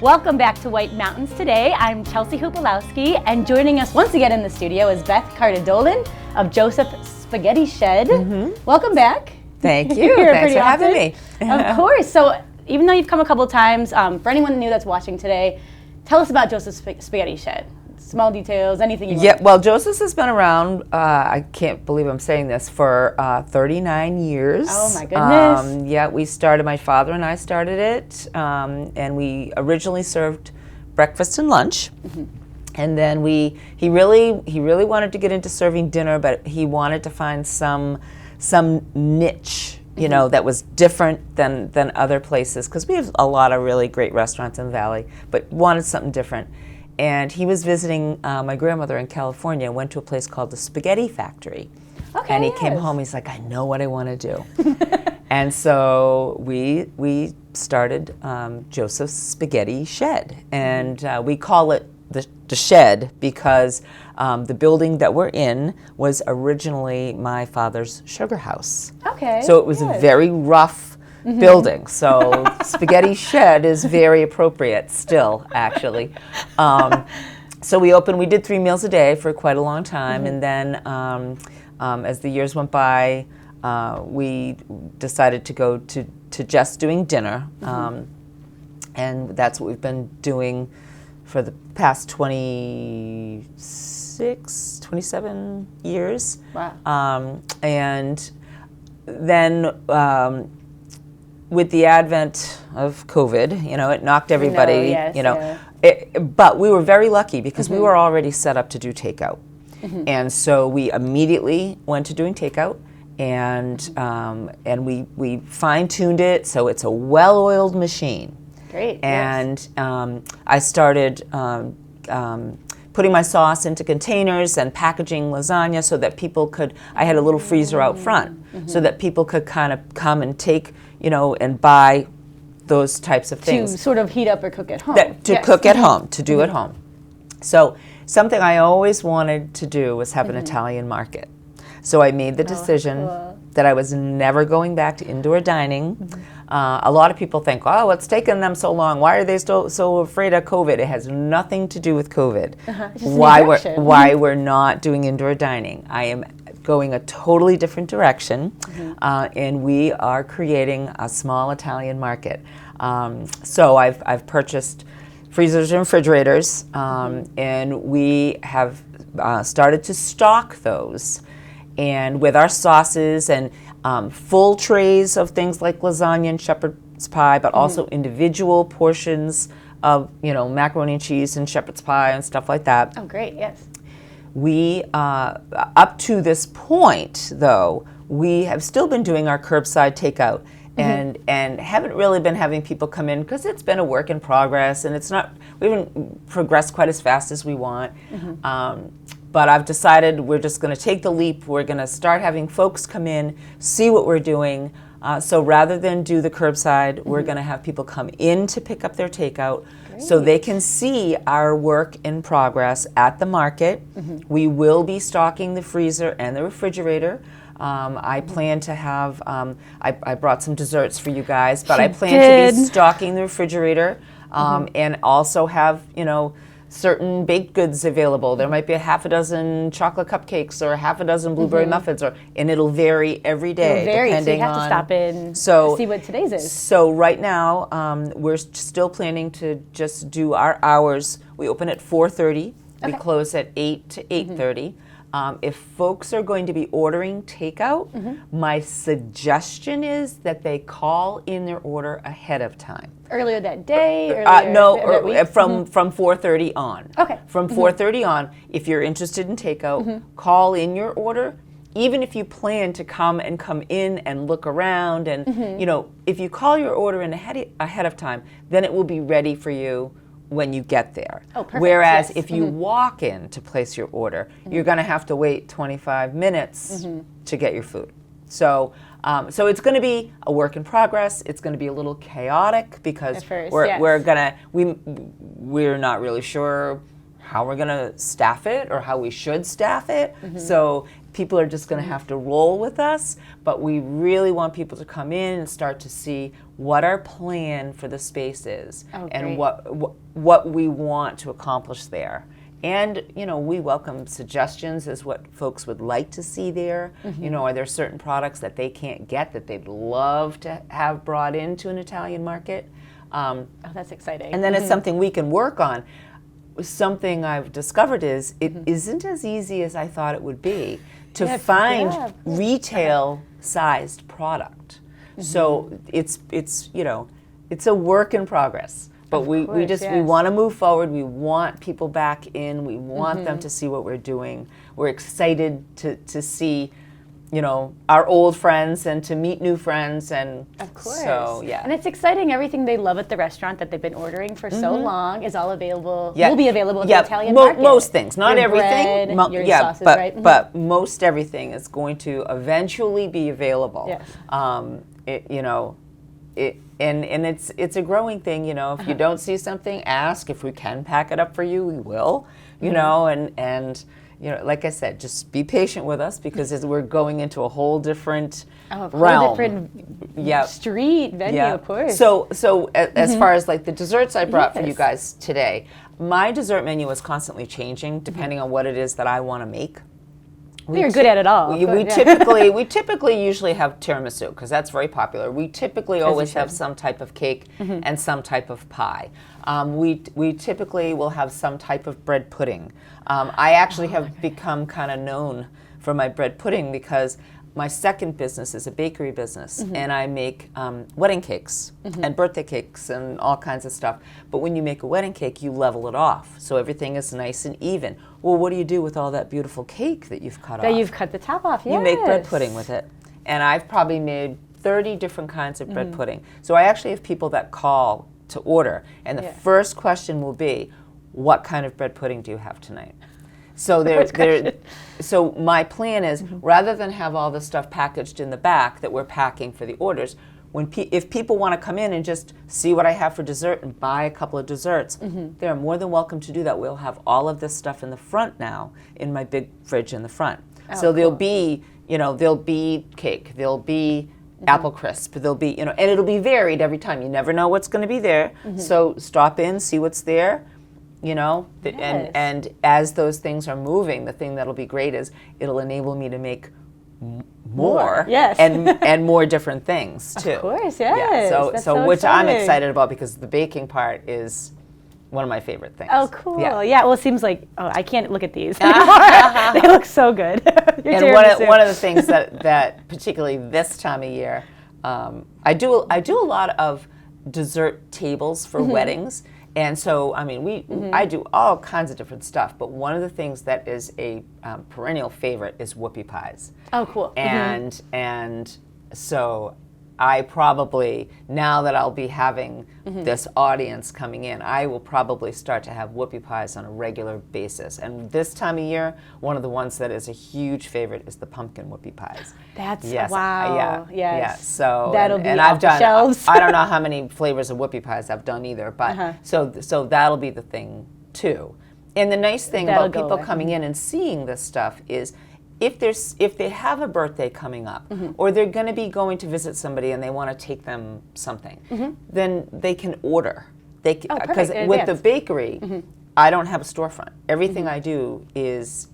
Welcome back to White Mountains today. I'm Chelsea Hupalowski, and joining us once again in the studio is Beth Carta Dolan of Joseph Spaghetti Shed. Welcome back. Thank you. Thanks for having me. Of course. So even though you've come a couple of times, for anyone new that's watching today, tell us about Joseph Spaghetti Shed. Small details, anything you want. Yeah, well, Joseph's has been around, I can't believe I'm saying this, for 39 years. Oh my goodness. Yeah, we started, my father and I started it, and we originally served breakfast and lunch. And then he really wanted to get into serving dinner, but he wanted to find some niche, you know, that was different than other places, because we have a lot of really great restaurants in the Valley, but wanted something different. And he was visiting my grandmother in California, went to a place called the Spaghetti Factory. Okay, and he came home, he's like, I know what I want to do. And so we started Joseph's Spaghetti Shed. And we call it the shed because the building that we're in was originally my father's sugar house. Okay. So it was a very rough building. So Spaghetti Shed is very appropriate still, actually. So we did 3 meals a day for quite a long time. And then as the years went by, we decided to go to just doing dinner. And that's what we've been doing for the past 27 years. Wow. And then with the advent of COVID, you know, it knocked everybody, but we were very lucky because we were already set up to do takeout. And so we immediately went to doing takeout, and we fine-tuned it so it's a well-oiled machine. Great. And I started putting my sauce into containers and packaging lasagna so that people could, I had a little freezer out front so that people could kind of come and take, you know, and buy those types of things. To sort of heat up or cook at home. Cook at home, to do at home. So something I always wanted to do was have an Italian market. So I made the decision that I was never going back to indoor dining. A lot of people think, oh, what's taking them so long? Why are they so afraid of COVID? It has nothing to do with COVID. Why we're not doing indoor dining. I am going a totally different direction, and we are creating a small Italian market. So I've purchased freezers and refrigerators, and we have started to stock those. And with our sauces and full trays of things like lasagna and shepherd's pie, but also individual portions of, you know, macaroni and cheese and shepherd's pie and stuff like that. Oh, great, yes. We, up to this point, though, we have still been doing our curbside takeout and haven't really been having people come in because it's been a work in progress and we haven't progressed quite as fast as we want. But I've decided we're just going to take the leap. We're going to start having folks come in, see what we're doing. So rather than do the curbside, we're going to have people come in to pick up their takeout so they can see our work in progress at the market. We will be stocking the freezer and the refrigerator. I plan to have, I brought some desserts for you guys, but I plan to be stocking the refrigerator and also have, you know, certain baked goods available. There might be a half a dozen chocolate cupcakes or a half a dozen blueberry muffins, and it'll vary every day. So you have to stop in to see what today's is. So right now, we're still planning to just do our hours. We open at 4:30. We close at 8 to 8:30. If folks are going to be ordering takeout, my suggestion is that they call in their order ahead of time. Earlier that day? From 4:30 on. Okay. From 4:30 on, if you're interested in takeout, call in your order. Even if you plan to come in and look around, and you know, if you call your order in ahead of time, then it will be ready for you when you get there. Oh, perfect. Whereas if you walk in to place your order, you're going to have to wait 25 minutes to get your food. So it's going to be a work in progress. It's going to be a little chaotic because we're not really sure how we're going to staff it or how we should staff it. So people are just going to have to roll with us, but we really want people to come in and start to see what our plan for the space is and what we want to accomplish there. And, you know, we welcome suggestions as what folks would like to see there. You know, are there certain products that they can't get that they'd love to have brought into an Italian market? Oh, that's exciting. And then it's something we can work on. Something I've discovered is it isn't as easy as I thought it would be to find retail-sized product. So it's you know, it's a work in progress. But we want to move forward. We want people back in. We want them to see what we're doing. We're excited to see, you know, our old friends and to meet new friends. And of course. So, yeah. And it's exciting. Everything they love at the restaurant that they've been ordering for so long is all available. Will be available at the Italian market. Most things, not everything. Bread, your sauces, right? But most everything is going to eventually be available. Yes. You know, and it's a growing thing, you know. If you don't see something, ask. If we can pack it up for you, we will. You know, and you know, like I said, just be patient with us because we're going into a whole different realm. Different street venue, of course. So as far as like the desserts I brought for you guys today, my dessert menu is constantly changing depending on what it is that I want to make. You're good at it all. We typically usually have tiramisu because that's very popular. We typically always have some type of cake and some type of pie. We typically will have some type of bread pudding. I actually have become kind of known for my bread pudding because my second business is a bakery business, and I make wedding cakes and birthday cakes and all kinds of stuff. But when you make a wedding cake, you level it off, so everything is nice and even. Well, what do you do with all that beautiful cake that you've cut off? That you've cut the top off, yes. You make bread pudding with it. And I've probably made 30 different kinds of bread pudding. So I actually have people that call to order, and the first question will be, what kind of bread pudding do you have tonight? So so my plan is, rather than have all the stuff packaged in the back that we're packing for the orders, if people want to come in and just see what I have for dessert and buy a couple of desserts, they're more than welcome to do that. We'll have all of this stuff in the front now in my big fridge in the front. So there'll be, you know, there'll be cake, there'll be apple crisp, there'll be, you know, and it'll be varied every time. You never know what's going to be there. So stop in, see what's there. You know, and as those things are moving, the thing that'll be great is it'll enable me to make more and more different things too. Of course, yes. Yeah, so which I'm excited about because the baking part is one of my favorite things. Oh, cool. Yeah. Well, it seems like I can't look at these anymore. They look so good. And one of the things that particularly this time of year, I do a lot of dessert tables for weddings. And so, I mean, I do all kinds of different stuff, but one of the things that is a perennial favorite is whoopie pies. Oh, cool. And so I probably, now that I'll be having this audience coming in, I will probably start to have whoopie pies on a regular basis. And this time of year, one of the ones that is a huge favorite is the pumpkin whoopie pies. That's wow. Yeah. So that'll be I've done. Shelves. I don't know how many flavors of whoopie pies I've done either, but so that'll be the thing too. And the nice thing about people coming in and seeing this stuff is, if they have a birthday coming up, or they're going to be going to visit somebody and they want to take them something, then they can order. Because with the bakery, I don't have a storefront. Everything I do is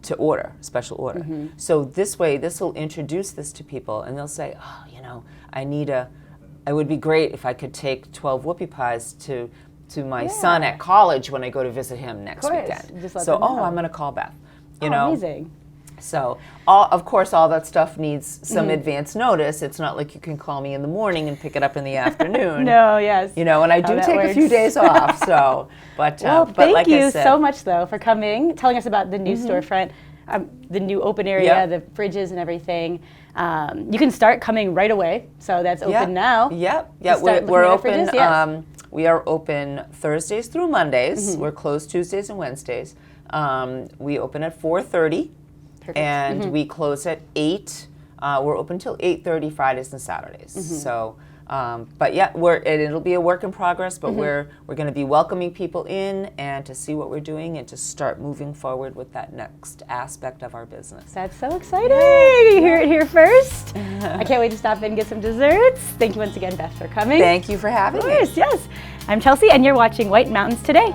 to order, special order. So this way, this will introduce this to people, and they'll say, oh, you know, it would be great if I could take 12 whoopie pies to my son at college when I go to visit him next weekend. So, I'm going to call Beth. You know? Amazing. So, of course, all that stuff needs some advance notice. It's not like you can call me in the morning and pick it up in the afternoon. No, yes. You know, and I do take a few days off. So, but thank like you I said, so much, though, for coming, telling us about the new storefront, the new open area, the fridges and everything. You can start coming right away. So that's open now. Yep. We're open. Fridges, we are open Thursdays through Mondays. We're closed Tuesdays and Wednesdays. We open at 4:30. Perfect. And we close at 8. We're open till 8:30 Fridays and Saturdays. So But yeah, it'll be a work in progress, but we're going to be welcoming people in and to see what we're doing and to start moving forward with that next aspect of our business. That's so exciting. You hear it here first. I can't wait to stop in and get some desserts. Thank you once again, Beth, for coming. Thank you for having me. Of course, yes. I'm Chelsea, and you're watching White Mountains Today.